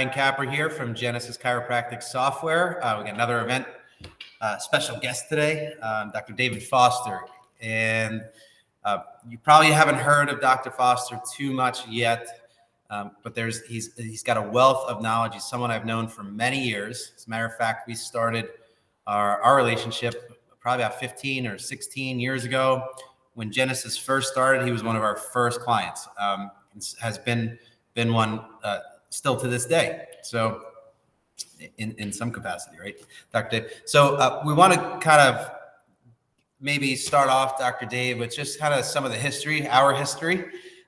Brian Capper here from Genesis Chiropractic Software. We got another event, special guest today, Dr. David Foster. And you probably haven't heard of Dr. Foster too much yet, but he's got a wealth of knowledge. He's someone I've known for many years. As a matter of fact, we started our relationship probably about 15 or 16 years ago. When Genesis first started, he was one of our first clients. Has been one still to this day. So in some capacity, right, Dr. Dave? So we want to kind of maybe start off, Dr. Dave, with just kind of some of the history, our history,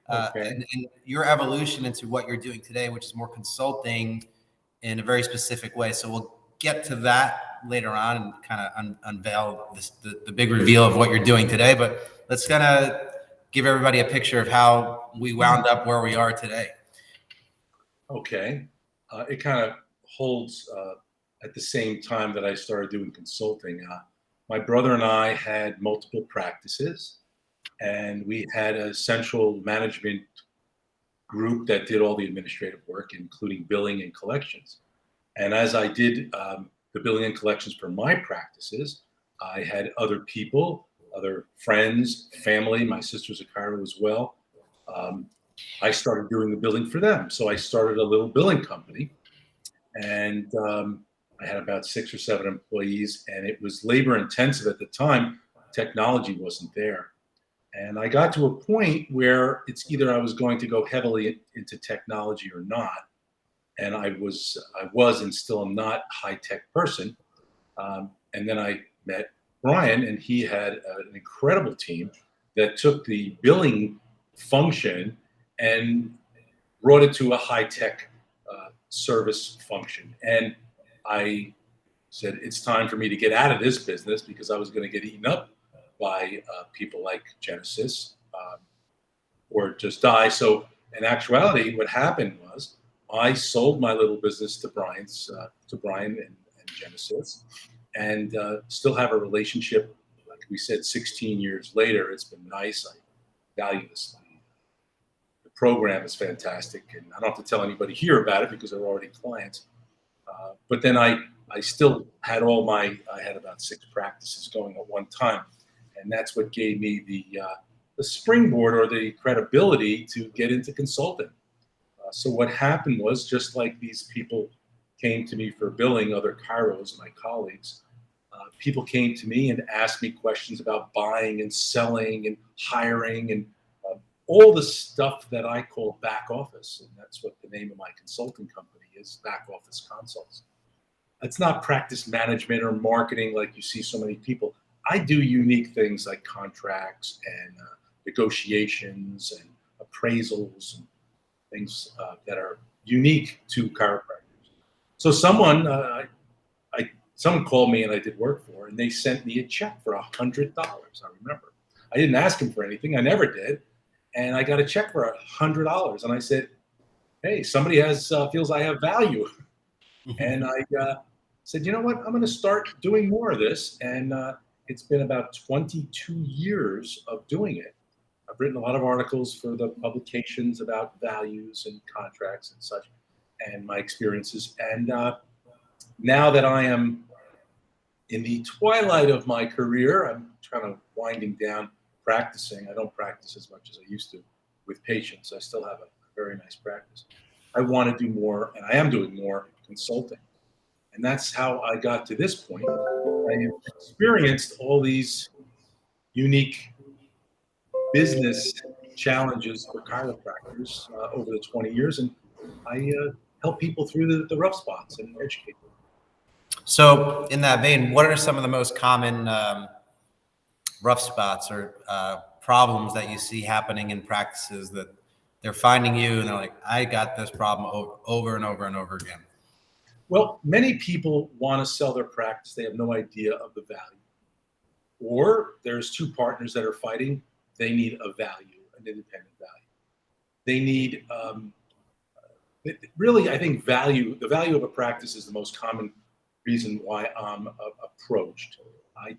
and your evolution into what you're doing today, which is more consulting in a very specific way. So we'll get to that later on and kind of unveil the big reveal of what you're doing today. But let's kind of give everybody a picture of how we wound up where we are today. Okay. It kind of holds at the same time that I started doing consulting. My brother and I had multiple practices, and we had a central management group that did all the administrative work, including billing and collections. And as I did the billing and collections for my practices, I had other people, other friends, family. My sister's a chiro as well. I started doing the billing for them. So I started a little billing company, and I had about 6 or 7 employees, and it was labor intensive at the time. Technology wasn't there. And I got to a point where it's either I was going to go heavily into technology or not. And I was and still am not a high-tech person. And then I met Brian, and he had an incredible team that took the billing function and brought it to a high-tech service function. And I said, it's time for me to get out of this business because I was going to get eaten up by people like Genesis or just die. So in actuality, what happened was I sold my little business to Brian and Genesis, and still have a relationship. Like we said, 16 years later, it's been nice. I value this. The program is fantastic, and I don't have to tell anybody here about it because they're already clients. But then I still had I had about 6 practices going at one time, and that's what gave me the springboard or the credibility to get into consulting. So what happened was, just like these people came to me for billing, other chiros, my colleagues, people came to me and asked me questions about buying and selling and hiring and all the stuff that I call back office. And that's what the name of my consulting company is, Back Office Consults. It's not practice management or marketing like you see so many people. I do unique things like contracts and negotiations and appraisals and things that are unique to chiropractors. So someone called me and I did work for, and they sent me a check for $100. I remember. I didn't ask them for anything. I never did. And I got a check for $100. And I said, hey, somebody feels I have value. And I said, you know what? I'm going to start doing more of this. And it's been about 22 years of doing it. I've written a lot of articles for the publications about values and contracts and such, and my experiences. And now that I am in the twilight of my career, I'm kind of winding down practicing. I don't practice as much as I used to with patients. I still have a very nice practice. I want to do more, and I am doing more consulting. And that's how I got to this point. I have experienced all these unique business challenges for chiropractors over the 20 years, and I help people through the rough spots and educate them. So in that vein, what are some of the most common rough spots or problems that you see happening in practices that they're finding you and they're like, I got this problem over and over and over again? Well, many people want to sell their practice. They have no idea of the value. Or there's 2 partners that are fighting. They need a value, an independent value. They need, really, I think the value of a practice is the most common reason why I'm approached. I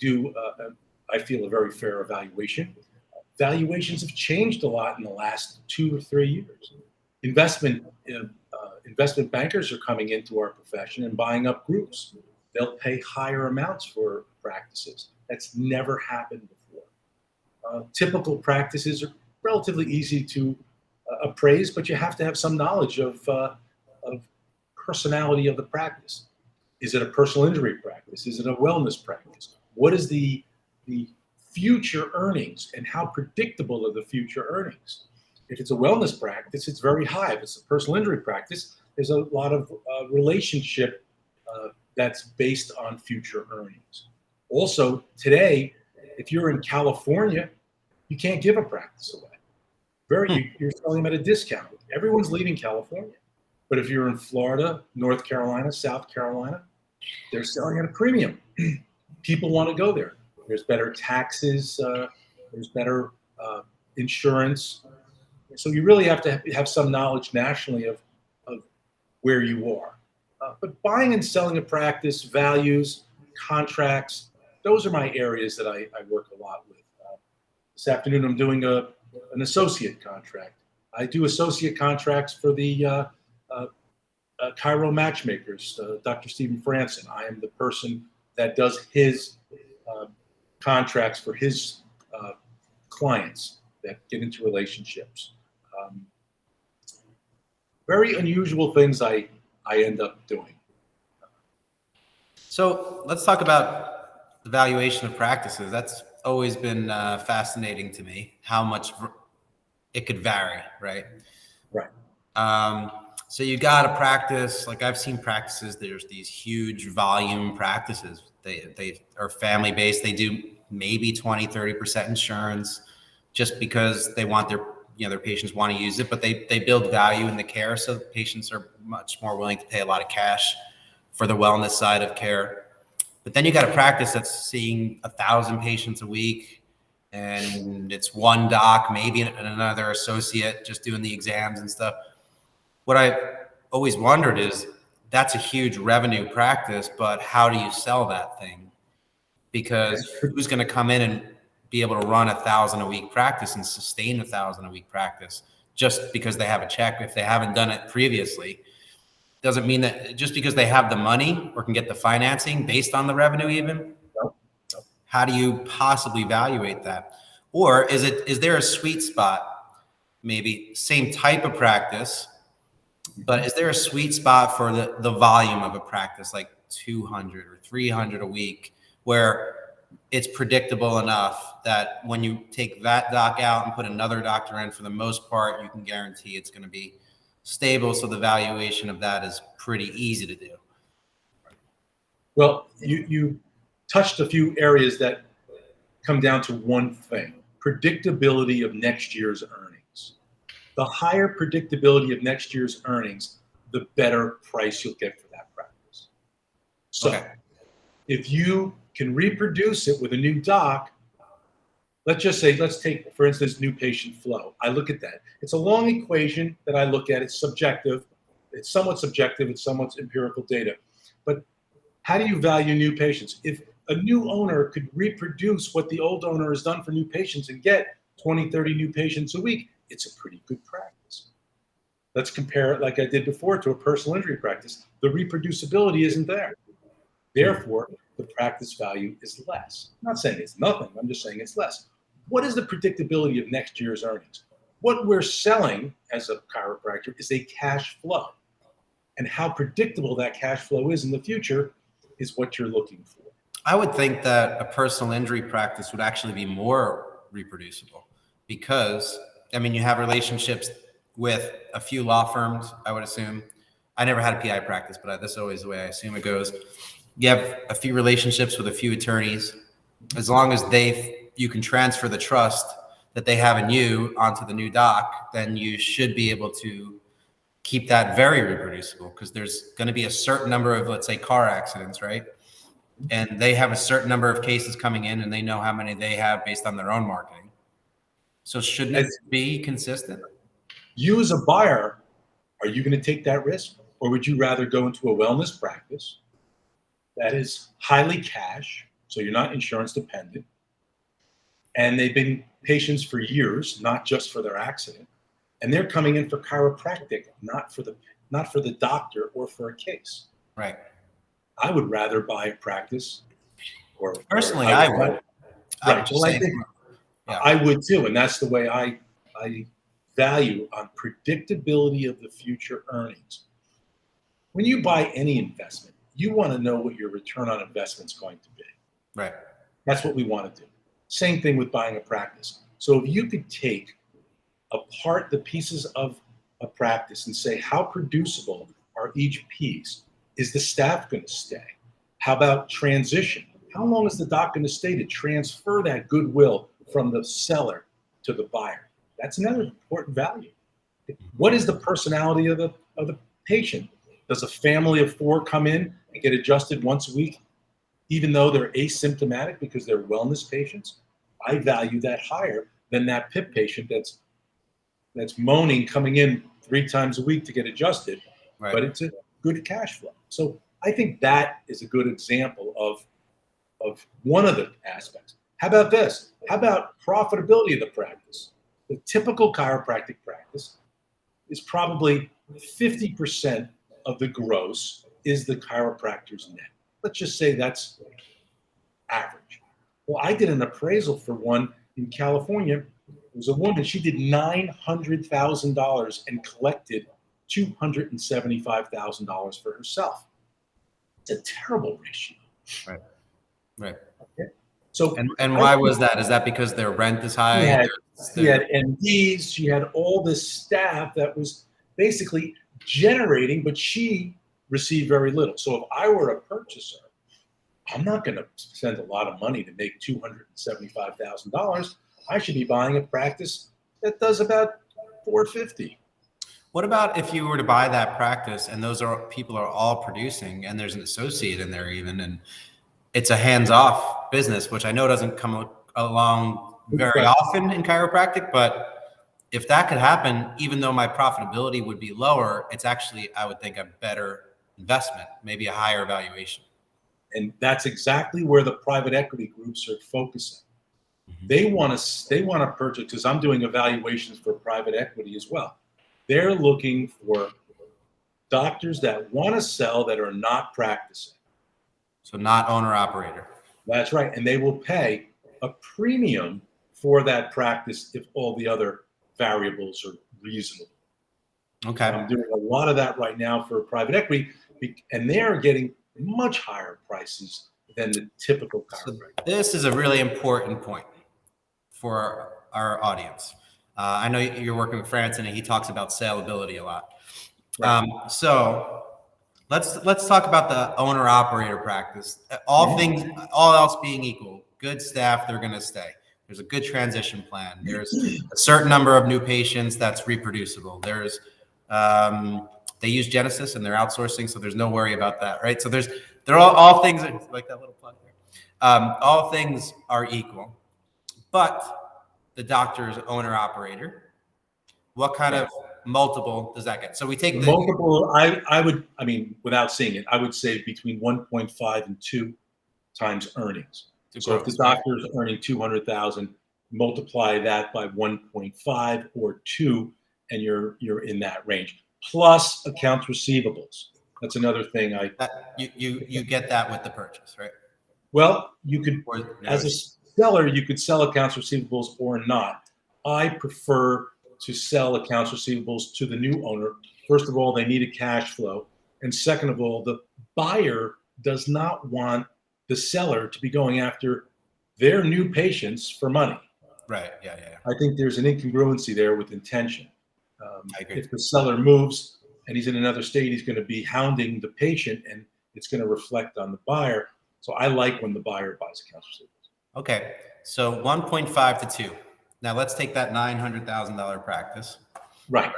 feel a very fair evaluation. Valuations have changed a lot in the last 2 or 3 years. Investment investment bankers are coming into our profession and buying up groups. They'll pay higher amounts for practices. That's never happened before. Typical practices are relatively easy to appraise, but you have to have some knowledge of personality of the practice. Is it a personal injury practice? Is it a wellness practice? What is the future earnings, and how predictable are the future earnings? If it's a wellness practice, it's very high. If it's a personal injury practice, there's a lot of relationship that's based on future earnings. Also, today, if you're in California, you can't give a practice away. You're selling them at a discount. Everyone's leaving California. But if you're in Florida, North Carolina, South Carolina, they're selling at a premium. People want to go there. There's better taxes. There's better insurance. So you really have to have some knowledge nationally of where you are. But buying and selling a practice, values, contracts, those are my areas that I work a lot with. This afternoon, I'm doing an associate contract. I do associate contracts for the Chiro matchmakers, Dr. Stephen Franson. I am the person that does his contracts for his clients that get into relationships. Very unusual things I end up doing. So let's talk about the valuation of practices. That's always been fascinating to me, how much it could vary, right? Right. So you got a practice, like I've seen practices, there's these huge volume practices. They are family based. They do maybe 20, 30% insurance just because they want their patients want to use it, but they build value in the care. So patients are much more willing to pay a lot of cash for the wellness side of care. But then you got a practice that's seeing 1,000 patients a week, and it's one doc, maybe another associate just doing the exams and stuff. What I always wondered is, that's a huge revenue practice, but how do you sell that thing? Because who's going to come in and be able to run 1,000 a week practice and sustain 1,000 a week practice just because they have a check? If they haven't done it previously, doesn't mean that just because they have the money or can get the financing based on the revenue even. Nope. How do you possibly evaluate that? Or is there a sweet spot, maybe same type of practice, but is there a sweet spot for the volume of a practice, like 200 or 300 a week, where it's predictable enough that when you take that doc out and put another doctor in, for the most part, you can guarantee it's going to be stable. So the valuation of that is pretty easy to do. Well, you touched a few areas that come down to one thing: predictability of next year's earnings. The higher predictability of next year's earnings, the better price you'll get for that practice. So if you can reproduce it with a new doc, let's take, for instance, new patient flow. I look at that. It's a long equation that I look at. It's subjective. It's somewhat subjective. It's somewhat empirical data. But how do you value new patients? If a new owner could reproduce what the old owner has done for new patients and get 20, 30 new patients a week, it's a pretty good practice. Let's compare it, like I did before, to a personal injury practice. The reproducibility isn't there. Therefore, the practice value is less. I'm not saying it's nothing. I'm just saying it's less. What is the predictability of next year's earnings? What we're selling as a chiropractor is a cash flow. And how predictable that cash flow is in the future is what you're looking for. I would think that a personal injury practice would actually be more reproducible because, I mean, you have relationships with a few law firms, I would assume. I never had a PI practice, but that's always the way I assume it goes. You have a few relationships with a few attorneys. As long as you can transfer the trust that they have in you onto the new doc, then you should be able to keep that very reproducible, because there's going to be a certain number of, let's say, car accidents, right? And they have a certain number of cases coming in, and they know how many they have based on their own marketing. So shouldn't it be consistent? You as a buyer, are you going to take that risk? Or would you rather go into a wellness practice that is highly cash, so you're not insurance dependent, and they've been patients for years, not just for their accident, and they're coming in for chiropractic, not for the not for the doctor or for a case. Right. I would rather buy a practice, or Personally, I would. I would Right. just Well, say, yeah. I would too, and that's the way I value on predictability of the future earnings. When you buy any investment, you want to know what your return on investment is going to be. Right. That's what we want to do. Same thing with buying a practice. So if you could take apart the pieces of a practice and say, how producible are each piece? Is the staff going to stay? How about transition? How long is the doc going to stay to transfer that goodwill from the seller to the buyer? That's another important value. What is the personality of the patient? Does a family of 4 come in and get adjusted once a week, even though they're asymptomatic because they're wellness patients? I value that higher than that PIP patient that's moaning coming in 3 times a week to get adjusted, Right. but it's a good cash flow. So I think that is a good example of one of the aspects. How about this? How about profitability of the practice? The typical chiropractic practice is probably 50% of the gross is the chiropractor's net. Let's just say that's average. Well, I did an appraisal for one in California. It was a woman. She did $900,000 and collected $275,000 for herself. It's a terrible ratio. Right. Right. Okay. So and why was that? Is that because their rent is high? She had MDs. She had all this staff that was basically generating, but she received very little. So if I were a purchaser, I'm not going to spend a lot of money to make $275,000. I should be buying a practice that does about $450,000. What about if you were to buy that practice and those people are all producing and there's an associate in there even, and it's a hands-off business, which I know doesn't come along very often in chiropractic, but if that could happen, even though my profitability would be lower, it's actually, I would think, a better investment, maybe a higher valuation. And that's exactly where the private equity groups are focusing. Mm-hmm. They want to purchase, because I'm doing evaluations for private equity as well. They're looking for doctors that want to sell that are not practicing. So not owner operator. That's right. And they will pay a premium for that practice if all the other variables are reasonable. Okay. I'm doing a lot of that right now for private equity, and they're getting much higher prices than the typical chiropractor. So this is a really important point for our audience. I know you're working with France, and he talks about salability a lot. Right. So let's talk about the owner operator practice. All else being equal, good staff, they're going to stay. There's a good transition plan. There's a certain number of new patients that's reproducible. There's they use Genesis and they're outsourcing, so there's no worry about that, right? So they're all things like that little plug there. All things are equal, but the doctor's owner operator, what kind of multiple does that get? So we take the multiple. I mean, without seeing it, I would say between 1.5 and 2 times earnings. So if the doctor is earning 200,000, multiply that by 1.5 or 2, and you're in that range. Plus accounts receivables. That's another thing. You get that with the purchase, right? Well, you could, as a seller, you could sell accounts receivables or not. I prefer to sell accounts receivables to the new owner. First of all, they need a cash flow, and second of all, the buyer does not want the seller to be going after their new patients for money. Right. Yeah. I think there's an incongruency there with intention. I agree. If the seller moves and he's in another state, he's going to be hounding the patient, and it's going to reflect on the buyer. So I like when the buyer buys accounts receivables. Okay. So 1.5 to 2. Now let's take that $900,000 practice. Right.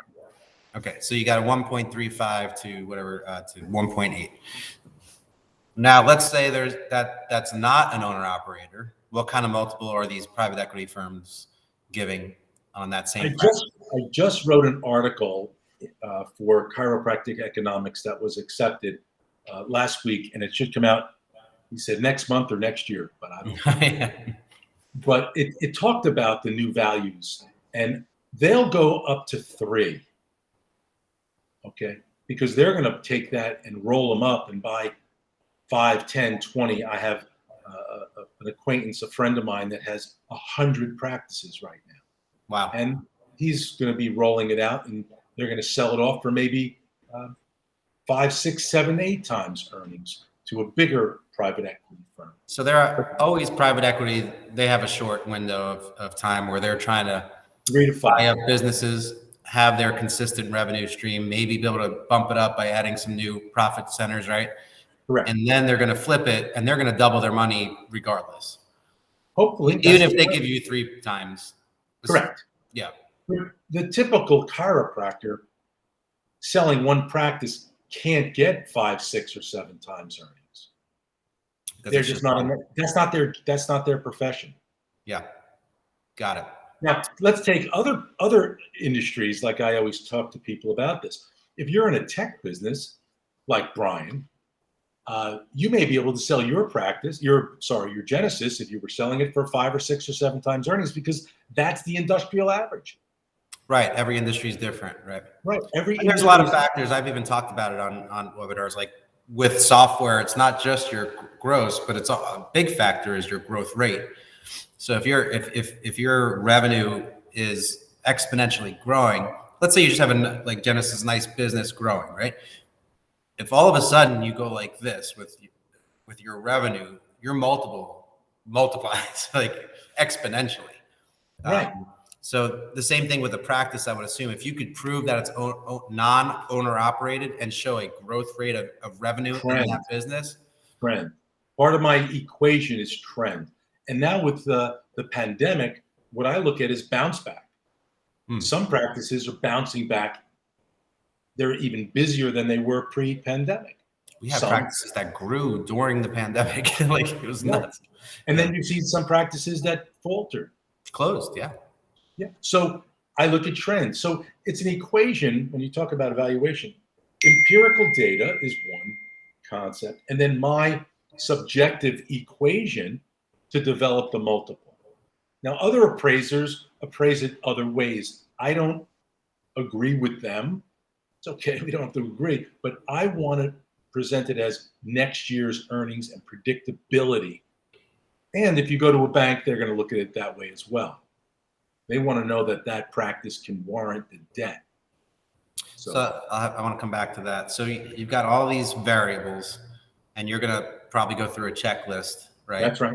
Okay. So you got a 1.35 to whatever to 1.8. Now let's say that's not an owner operator. What kind of multiple are these private equity firms giving on that same? I just wrote an article for Chiropractic Economics that was accepted last week, and it should come out. He said next month or next year, but I don't know. But it talked about the new values, and they'll go up to 3. Okay, because they're going to take that and roll them up and buy 5, 10, 20. I have an acquaintance, a friend of mine that has 100 practices right now. Wow. And he's going to be rolling it out, and they're going to sell it off for maybe 5, 6, 7, 8 times earnings to a bigger private equity firm. So there are always private equity. They have a short window of time where they're trying to 3 to 5. buy up businesses, have their consistent revenue stream, maybe be able to bump it up by adding some new profit centers, right? Correct. And then they're going to flip it and they're going to double their money regardless. Hopefully. Even if they give you 3 times. Correct. Yeah. The typical chiropractor selling one practice can't get 5, 6, or 7 times earnings. They're just not in that's not their profession. Yeah. Got it. Now, let's take other industries. Like I always talk to people about this. If you're in a tech business, like Brian, you may be able to sell your practice, your Genesis, if you were selling it for 5 or 6 or 7 times earnings, because that's the industrial average. Right. Every industry is different. Right. Right. There's a lot of factors. I've even talked about it on webinars. Like with software, it's not just your gross, but it's a big factor is your growth rate. So if your revenue is exponentially growing, let's say you just have like Genesis, nice business growing, right? If all of a sudden you go like this with your revenue, your multiple multiplies like exponentially. Right. So the same thing with the practice, I would assume if you could prove that it's non-owner operated and show a growth rate of revenue in that business. Trend. Part of my equation is trend. And now with the pandemic, what I look at is bounce back. Some practices are bouncing back. They're even busier than they were pre-pandemic. We have practices that grew during the pandemic. Like it was nuts. And then you see some practices that faltered. Closed, yeah. Yeah. So I look at trends. So it's an equation when you talk about evaluation. Empirical data is one concept, and then my subjective equation to develop the multiple. Now, other appraisers appraise it other ways. I don't agree with them. It's okay, we don't have to agree, but I want to present it as next year's earnings and predictability. And if you go to a bank, they're going to look at it that way as well. They want to know that practice can warrant the debt. So I want to come back to that. So you've got all these variables, and you're going to probably go through a checklist, right? That's right.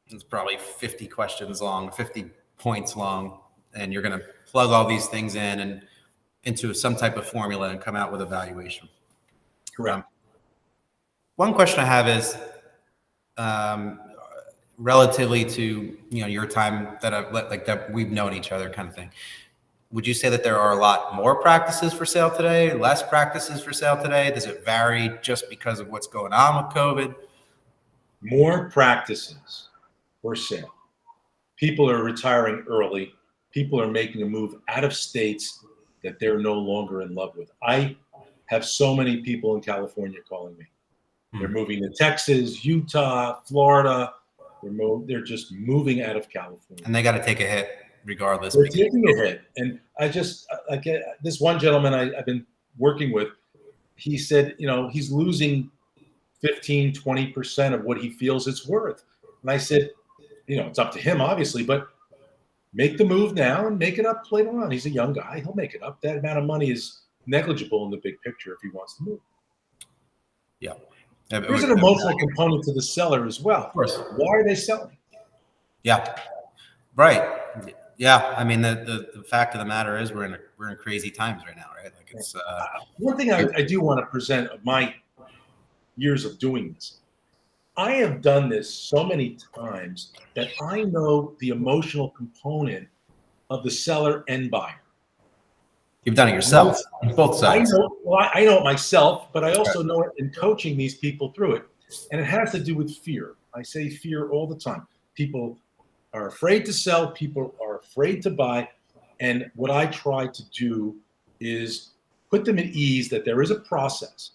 It's probably 50 questions long, 50 points long, and you're going to plug all these things in and into some type of formula and come out with a valuation. Correct. One question I have is relatively to your time that we've known each other, kind of thing. Would you say that there are a lot more practices for sale today, less practices for sale today? Does it vary just because of what's going on with COVID? More practices for sale. People are retiring early. People are making a move out of states that they're no longer in love with. I have so many people in California calling me. They're moving to Texas, Utah, Florida. They're just moving out of California. And they got to take a hit regardless. They're taking a hit. And I just, this one gentleman I've been working with, he said, he's losing 15, 20% of what he feels it's worth. And I said, it's up to him, obviously, but make the move now and make it up later on. He's a young guy. He'll make it up. That amount of money is negligible in the big picture if he wants to move. Yeah. There's an emotional component to the seller as well. Of course. Why are they selling? Yeah. Right. Yeah. I mean, the fact of the matter is we're in crazy times right now, right? Like it's one thing I do want to present of my years of doing this. I have done this so many times that I know the emotional component of the seller and buyer. You've done it yourself on both sides. I know it myself, but I also know it in coaching these people through it. And it has to do with fear. I say fear all the time. People are afraid to sell. People are afraid to buy. And what I try to do is put them at ease that there is a process.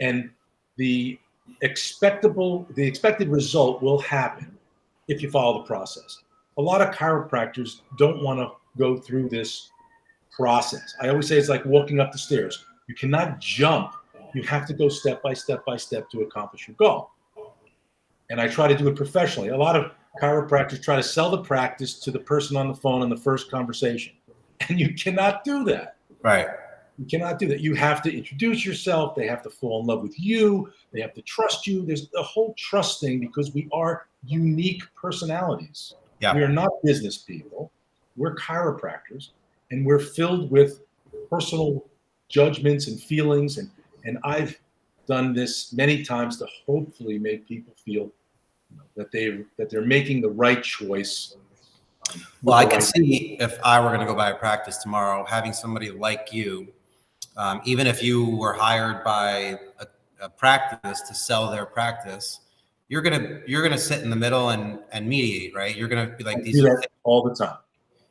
And the expected result will happen if you follow the process. A lot of chiropractors don't want to go through this process. I always say it's like walking up the stairs. You cannot jump. You have to go step by step by step to accomplish your goal. And I try to do it professionally. A lot of chiropractors try to sell the practice to the person on the phone in the first conversation. And you cannot do that. Right. You cannot do that. You have to introduce yourself. They have to fall in love with you. They have to trust you. There's the whole trust thing because we are unique personalities. Yeah. We are not business people. We're chiropractors, and we're filled with personal judgments and feelings. And I've done this many times to hopefully make people feel that they're making the right choice. Well, I can see if I were going to go buy a practice tomorrow, having somebody like you, even if you were hired by a practice to sell their practice, you're gonna sit in the middle and mediate, right? You're gonna be like, these do that all the time.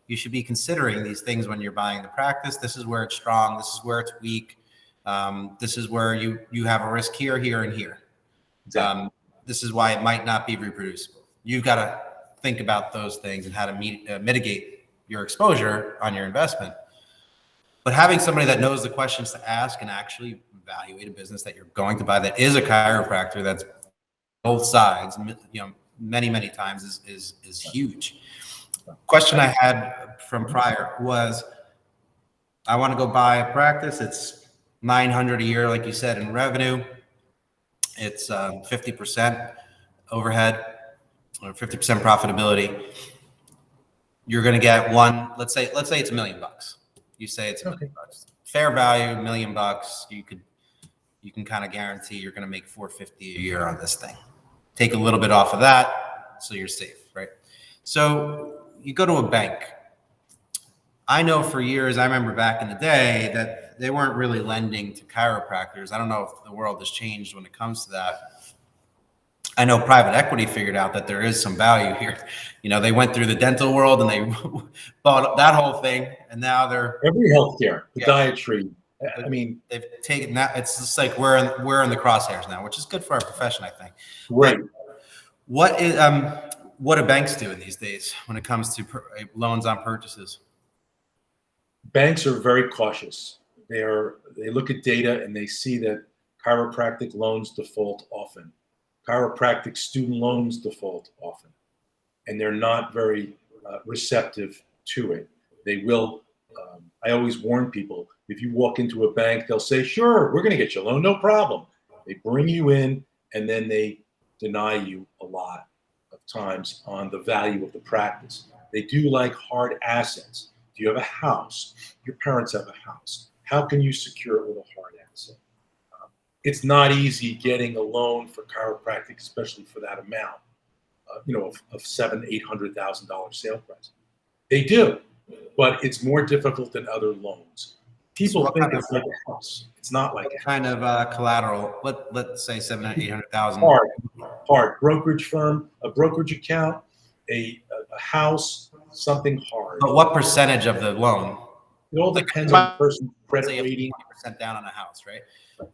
You should be considering these things when you're buying the practice. This is where it's strong. This is where it's weak. This is where you have a risk here, here, and here. Exactly. This is why it might not be reproducible. You've got to think about those things and how to mitigate your exposure on your investment. But having somebody that knows the questions to ask and actually evaluate a business that you're going to buy that is a chiropractor, that's both sides, many, many times is huge. Question I had from prior was, I want to go buy a practice. It's $900 a year, like you said, in revenue. It's 50% overhead or 50% profitability. You're going to get one. Let's say it's $1 million. You say it's $1 million. Fair value, $1 million. You can kind of guarantee you're going to make $450 a year on this thing. Take a little bit off of that, so you're safe, right? So you go to a bank. I know for years, I remember back in the day that they weren't really lending to chiropractors. I don't know if the world has changed when it comes to that. I know private equity figured out that there is some value here. They went through the dental world and they bought that whole thing, and now they're every healthcare, podiatry. I mean, they've taken that. It's just like we're in the crosshairs now, which is good for our profession, I think. Right. What do banks do in these days when it comes to loans on purchases? Banks are very cautious. They look at data and they see that chiropractic loans default often. Chiropractic student loans default often, and they're not very receptive to it. They will. I always warn people, if you walk into a bank, they'll say, sure, we're going to get you a loan, no problem. They bring you in and then they deny you a lot of times on the value of the practice. They do like hard assets. Do you have a house? Your parents have a house. How can you secure it with a hard asset? It's not easy getting a loan for chiropractic, especially for that amount, of $700,000-800,000 sale price. They do, but it's more difficult than other loans. People think it's like a house. It's not like a house. Kind of collateral. Let's say $700,000-800,000. Hard brokerage firm, a brokerage account, a house, something hard. But what percentage of the loan? It all depends on the person's credit rating. 50% down on a house, right?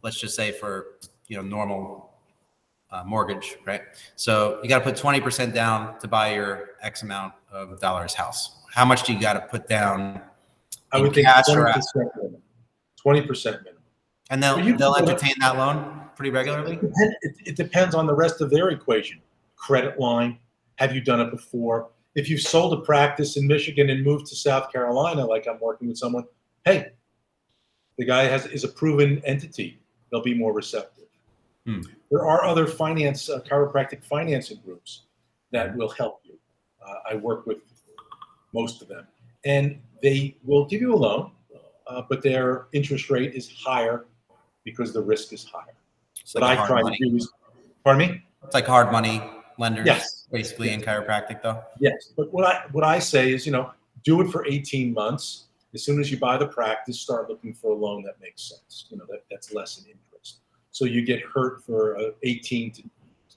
Let's just say for normal mortgage, right? So you got to put 20% down to buy your X amount of dollars house. How much do you got to put down? I would think 20% minimum. 20% minimum. And they'll entertain that loan pretty regularly? It depends on the rest of their equation. Credit line. Have you done it before? If you've sold a practice in Michigan and moved to South Carolina, like I'm working with someone, hey, the guy is a proven entity. They'll be more receptive. There are other chiropractic financing groups that will help you. I work with most of them. And they will give you a loan, but their interest rate is higher because the risk is higher. It's What like I try to do is, pardon me? It's like hard money lenders, yes, basically, in chiropractic, though. Yes, but what I say is, do it for 18 months. As soon as you buy the practice, start looking for a loan that makes sense. That's less in interest. So you get hurt for a 18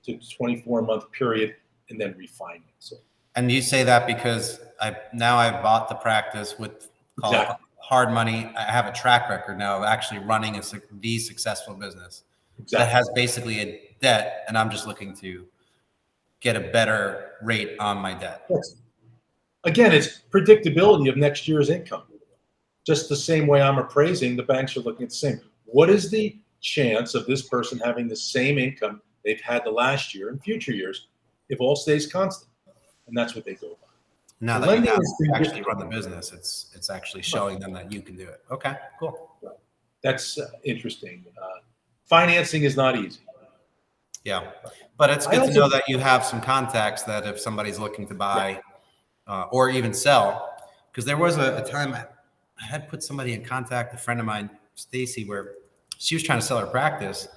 to 24 month period, and then refinance it. And you say that because I've bought the practice with hard money. I have a track record now of actually running the successful business that has basically a debt, and I'm just looking to get a better rate on my debt. Yes. Again, it's predictability of next year's income. Just the same way I'm appraising, the banks are looking at the same. what is the chance of this person having the same income they've had the last year and future years if all stays constant? And that's what they go by. Now The that you lending have has been actually difficult. run the business, it's actually showing them that you can do it. Okay, cool. That's interesting. Financing is not easy. Yeah, but it's I good to also- know that you have some contacts that if somebody's looking to buy or even sell, because there was a time I had put somebody in contact, a friend of mine, Stacy, where she was trying to sell her practice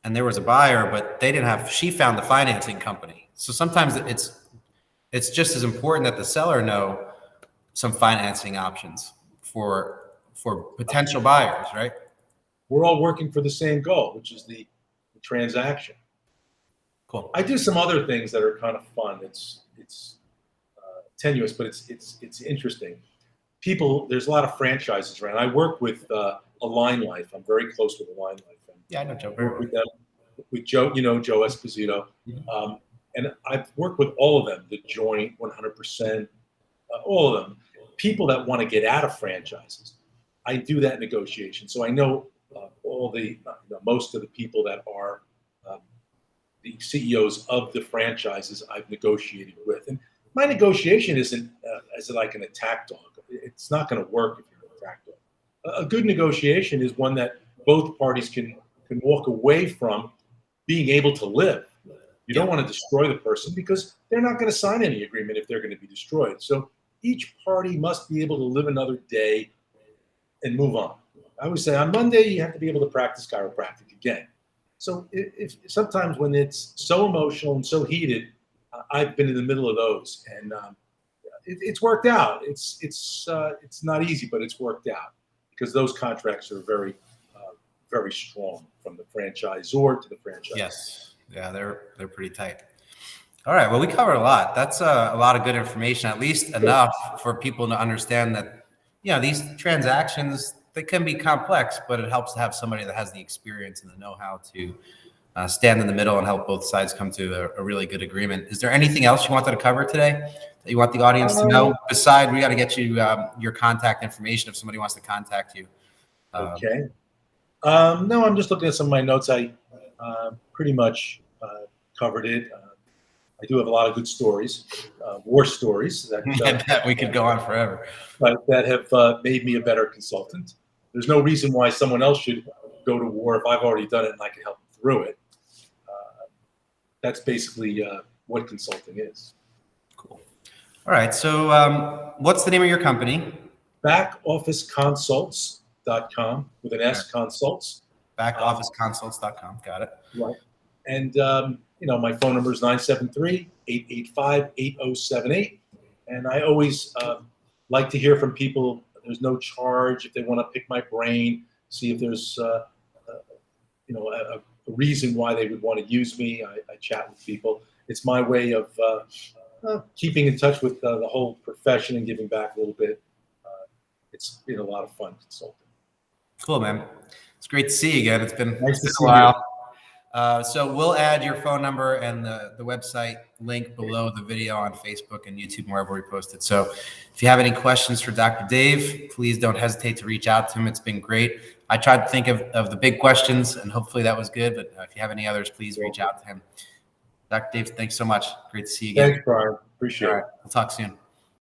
and there was a buyer, but they didn't have, she found the financing company. So sometimes it's just as important that the seller know some financing options for potential buyers, right? We're all working for the same goal, which is the transaction. Cool. I do some other things that are kind of fun. It's tenuous, but it's interesting. People, there's a lot of franchises around. I work with Align Life. I'm very close with Align Life. Yeah, I know Joe I very work well. with them, with Joe, Joe Esposito. And I've worked with all of them, the Joint, 100%, all of them. People that want to get out of franchises. I do that negotiation. So I know all the, most of the people that are the CEOs of the franchises I've negotiated with. And my negotiation isn't as like an attack dog. It's not going to work if you're an attack dog. A good negotiation is one that both parties can walk away from being able to live. You don't want to destroy the person because they're not going to sign any agreement if they're going to be destroyed. So each party must be able to live another day and move on. I always say on Monday, you have to be able to practice chiropractic again. So if sometimes when it's so emotional and so heated, I've been in the middle of those, and it's worked out. It's not easy, but it's worked out because those contracts are very very strong from the franchisor to the franchise. Yes, yeah, they're pretty tight. All right, well, we covered a lot. That's a lot of good information, at least enough for people to understand that, these transactions, they can be complex, but it helps to have somebody that has the experience and the know-how to stand in the middle and help both sides come to a really good agreement. Is there anything else you wanted to cover today that you want the audience to know? Besides, we got to get you your contact information if somebody wants to contact you. Okay. No, I'm just looking at some of my notes. I pretty much covered it. I do have a lot of good stories, war stories I bet we could go on forever. that have made me a better consultant. There's no reason why someone else should go to war if I've already done it and I can help them through it. That's basically what consulting is. Cool. All right. So what's the name of your company? Backofficeconsults.com with an S, consults. Backofficeconsults.com. Got it. Right. And, my phone number is 973-885-8078. And I always like to hear from people. There's no charge if they want to pick my brain, see if there's, a reason why they would want to use me. I chat with people. It's my way of keeping in touch with the whole profession and giving back a little bit. It's been a lot of fun consulting. Cool, man. It's great to see you again. It's been Nice to a see while. So we'll add your phone number and the website link below the video on Facebook and YouTube, wherever we post it. So if you have any questions for Dr. Dave, please don't hesitate to reach out to him. It's been great. I tried to think of the big questions, and hopefully that was good. But if you have any others, please reach out to him. Dr. Dave, thanks so much. Great to see you again. Thanks, Brian. Appreciate it. All right. We'll talk soon.